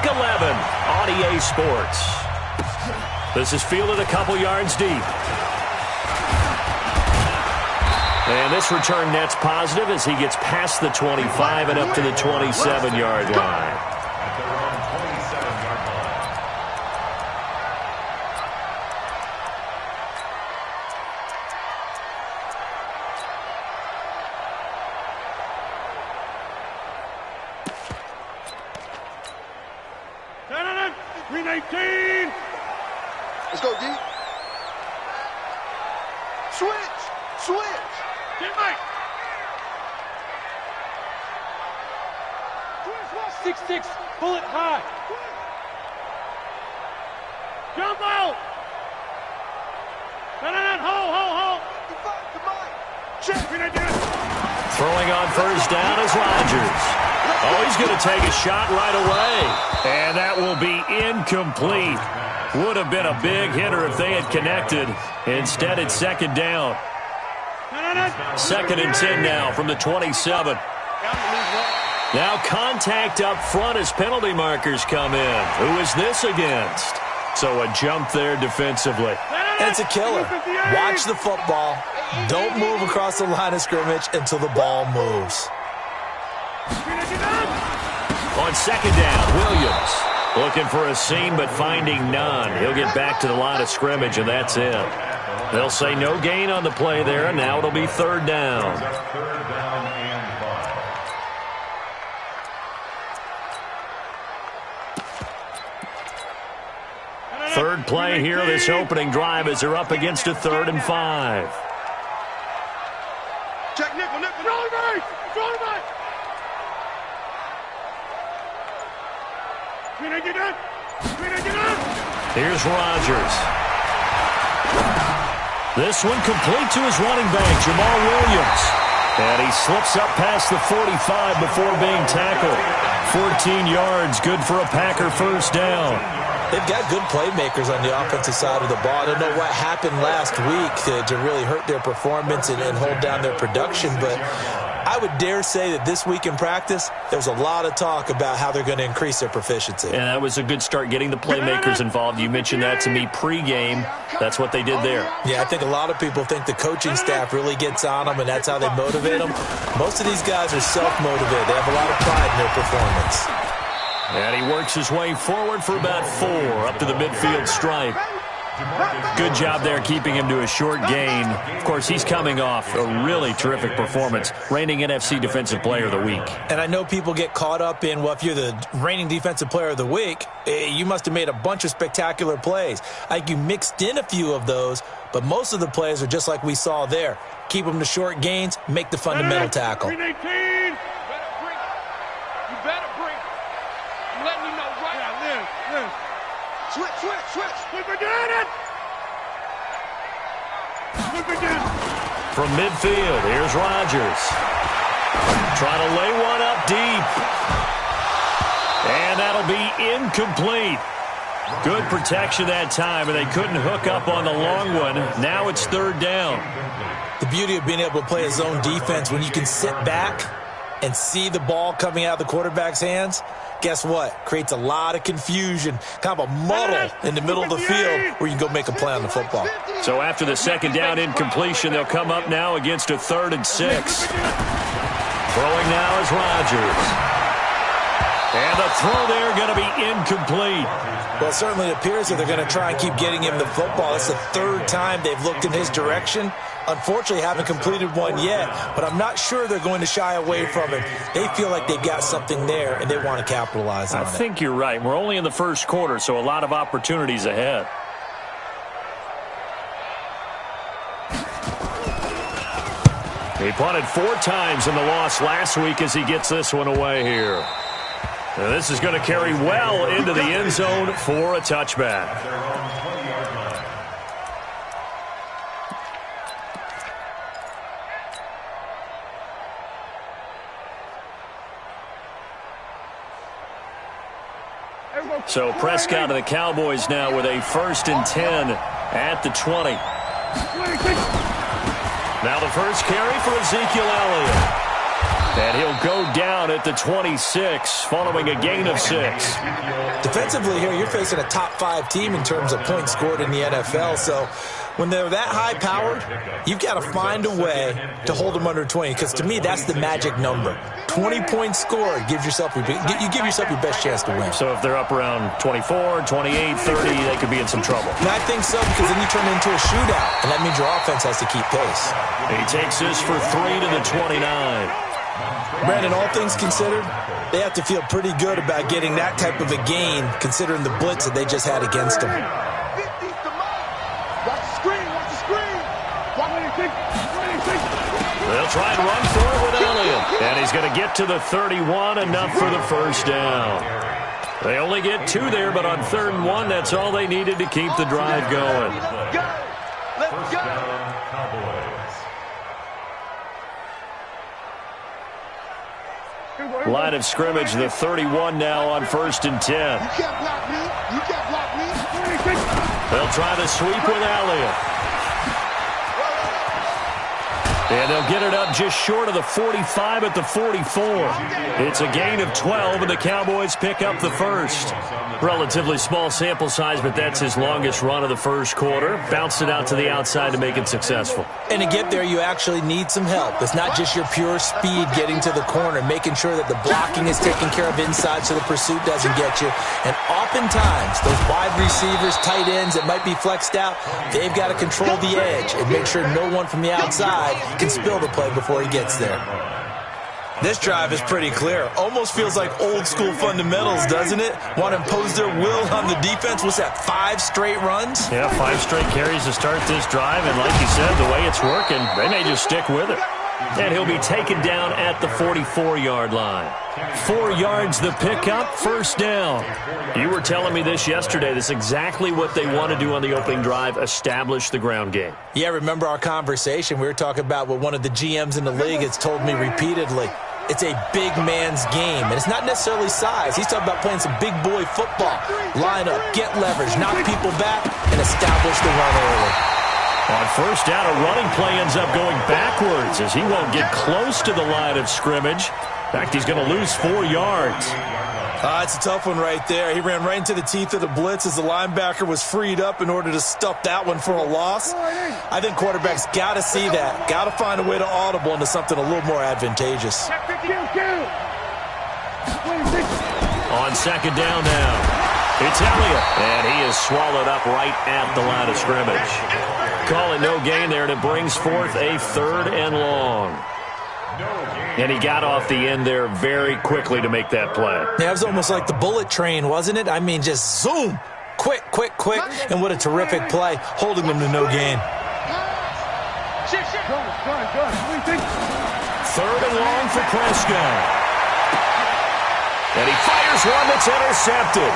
Week 11 on EA Sports. This is fielded a couple yards deep. And this return net's positive as he gets past the 25 and up to the 27-yard line. Let's go, D. Switch. Get right. 6-6, pull it high. Jump out. Hold. Check. Throwing on first down is Rodgers. Oh, he's going to take a shot right away. And that will be incomplete. Would have been a big hitter if they had connected. Instead, it's second down. 2nd and 10 now from the 27. Now contact up front as penalty markers come in. Who is this against? So a jump there defensively. It's a killer. Watch the football. Don't move across the line of scrimmage until the ball moves. On second down, Williams looking for a seam but finding none. He'll get back to the line of scrimmage, and that's it. They'll say no gain on the play there, and now it'll be third down. Third play here, this opening drive, as they're up against a 3rd and 5. Check nickel. Throw it right. Here's Rodgers. This one complete to his running back, Jamal Williams. And he slips up past the 45 before being tackled. 14 yards, good for a Packer first down. They've got good playmakers on the offensive side of the ball. I don't know what happened last week to really hurt their performance and hold down their production, but I would dare say that this week in practice, there was a lot of talk about how they're going to increase their proficiency. And that was a good start, getting the playmakers involved. You mentioned that to me pregame. That's what they did there. Yeah, I think a lot of people think the coaching staff really gets on them, and that's how they motivate them. Most of these guys are self-motivated. They have a lot of pride in their performance. And he works his way forward for about 4 up to the midfield stripe. Good job there keeping him to a short gain. Of course, he's coming off a really terrific performance, reigning NFC Defensive Player of the Week. And I know people get caught up in, well, if you're the reigning Defensive Player of the Week, you must have made a bunch of spectacular plays. I think you mixed in a few of those, but most of the plays are just like we saw there. Keep them to short gains, make the fundamental tackle. From midfield, here's Rodgers. Trying to lay one up deep. And that'll be incomplete. Good protection that time, and they couldn't hook up on the long one. Now it's third down. The beauty of being able to play a zone defense, when you can sit back and see the ball coming out of the quarterback's hands, guess what? Creates a lot of confusion, kind of a muddle in the middle of the field where you can go make a play on the football. So after the second down incompletion, they'll come up now against a 3rd and 6. Throwing now is Rodgers. And the throw there going to be incomplete. Well, it certainly appears that they're going to try and keep getting him the football. It's the 3rd time they've looked in his direction. Unfortunately, haven't completed one yet, but I'm not sure they're going to shy away from him. They feel like they've got something there, and they want to capitalize on it. I think you're right. We're only in the first quarter, so a lot of opportunities ahead. He punted 4 times in the loss last week as he gets this one away here. And this is going to carry well into the end zone for a touchback. So Prescott and the Cowboys now with a 1st and 10 at the 20. Now the first carry for Ezekiel Elliott. And he'll go down at the 26 following a gain of 6. Defensively here, you're facing a top 5 team in terms of points scored in the NFL. So when they're that high-powered, you've got to find a way to hold them under 20. Because to me, that's the magic number. 20 points scored gives yourself you give yourself your best chance to win. So if they're up around 24, 28, 30, they could be in some trouble. And I think so, because then you turn it into a shootout, and that means your offense has to keep pace. He takes this for 3 to the 29. Brandon, all things considered, they have to feel pretty good about getting that type of a gain, considering the blitz that they just had against them. Watch the screen, watch the screen. They'll try and run for it with Elliott. And he's going to get to the 31, enough for the first down. They only get 2 there, but on 3rd and 1, that's all they needed to keep the drive going. Let's go. Let's go. Line of scrimmage, the 31 now on 1st and 10. You can't block me. You can't block me. They'll try the sweep with Elliott. And they'll get it up just short of the 45 at the 44. It's a gain of 12, and the Cowboys pick up the first. Relatively small sample size, but that's his longest run of the first quarter. Bounced it out to the outside to make it successful. And to get there, you actually need some help. It's not just your pure speed getting to the corner, making sure that the blocking is taken care of inside so the pursuit doesn't get you. And oftentimes, those wide receivers, tight ends that might be flexed out, they've got to control the edge and make sure no one from the outside can spill the play before he gets there. This drive is pretty clear. Almost feels like old school fundamentals, doesn't it? Want to impose their will on the defense. What's that, 5 straight runs? Yeah, 5 straight carries to start this drive, and like you said, the way it's working, they may just stick with it. And he'll be taken down at the 44-yard line. 4 yards the pickup, first down. You were telling me this yesterday. This is exactly what they want to do on the opening drive, establish the ground game. Yeah, remember our conversation? We were talking about what one of the GMs in the league has told me repeatedly. It's a big man's game, and it's not necessarily size. He's talking about playing some big boy football. Line up, get leverage, knock people back, and establish the run early. On first down, a running play ends up going backwards as he won't get close to the line of scrimmage. In fact, he's going to lose 4 yards. It's a tough one right there. He ran right into the teeth of the blitz as the linebacker was freed up in order to stuff that one for a loss. I think quarterbacks got to see that, got to find a way to audible into something a little more advantageous. On second down now, it's Elliott, and he is swallowed up right at the line of scrimmage. Call it no gain there, and it brings forth a 3rd and long. And he got off the end there very quickly to make that play. Yeah, it was almost like the bullet train, wasn't it? I mean, just zoom. Quick, quick, quick. And what a terrific play, holding them to no gain. 3rd and long for Prescott. And he fires one that's intercepted.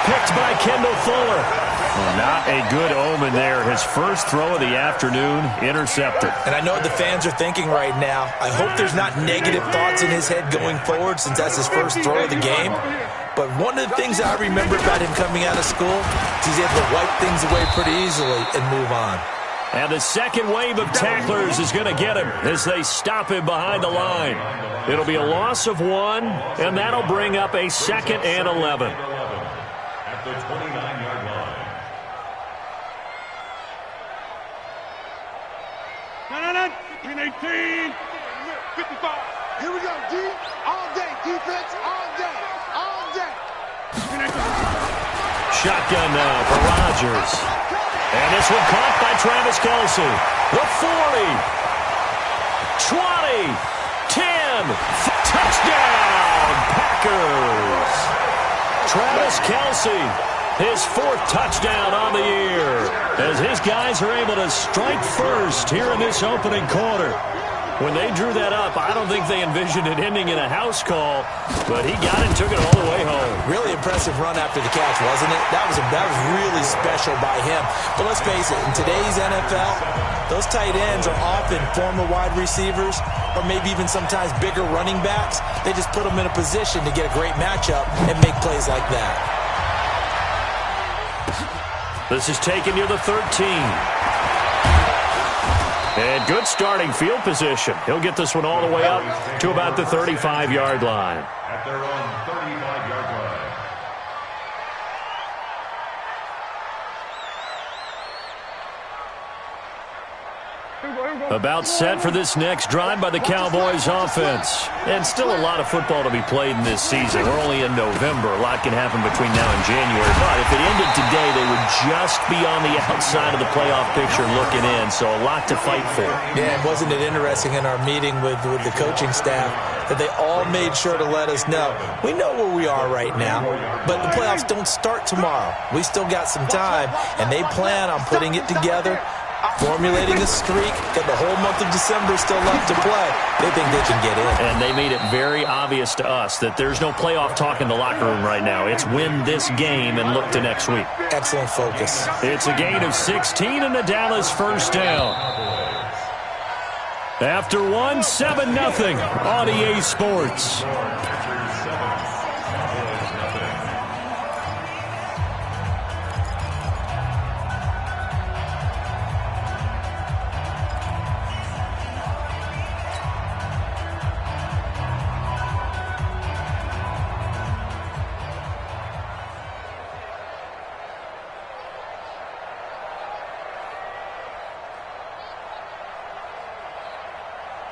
Picked by Kendall Fuller. Well, not a good omen there. His first throw of the afternoon, intercepted. And I know what the fans are thinking right now. I hope there's not negative thoughts in his head going forward since that's his first throw of the game. But one of the things I remember about him coming out of school is he's able to wipe things away pretty easily and move on. And the second wave of tacklers is going to get him as they stop him behind the line. It'll be a loss of 1, and that'll bring up a 2nd and 11. At the 29-yard line. No. 18. 55. Here we go, D. All day. Defense, all day. All day. Shotgun now for Rodgers. And this one caught by Travis Kelce. The 40. 20. 10. Touchdown, Packers. Travis Kelce, his 4th touchdown on the year, as his guys are able to strike first here in this opening quarter. When they drew that up, I don't think they envisioned it ending in a house call, but he got it and took it all the way home. Really impressive run after the catch, wasn't it? That was really special by him. But let's face it, in today's NFL, those tight ends are often former wide receivers or maybe even sometimes bigger running backs. They just put them in a position to get a great matchup and make plays like that. This is taken near the 13. And good starting field position. He'll get this one all the way up to about the 35-yard line. At their own 35-yard line. About set for this next drive by the Cowboys offense. And still a lot of football to be played in this season. We're only in November. A lot can happen between now and January. But if it ended today, they would just be on the outside of the playoff picture looking in. So a lot to fight for. Yeah, and wasn't it interesting in our meeting with the coaching staff that they all made sure to let us know, we know where we are right now, but the playoffs don't start tomorrow. We still got some time, and they plan on putting it together, formulating a streak, got the whole month of December still left to play. They think they can get in. And they made it very obvious to us that there's no playoff talk in the locker room right now. It's win this game and look to next week. Excellent focus. It's a gain of 16 and the Dallas first down. After one, 7-0 on EA Sports.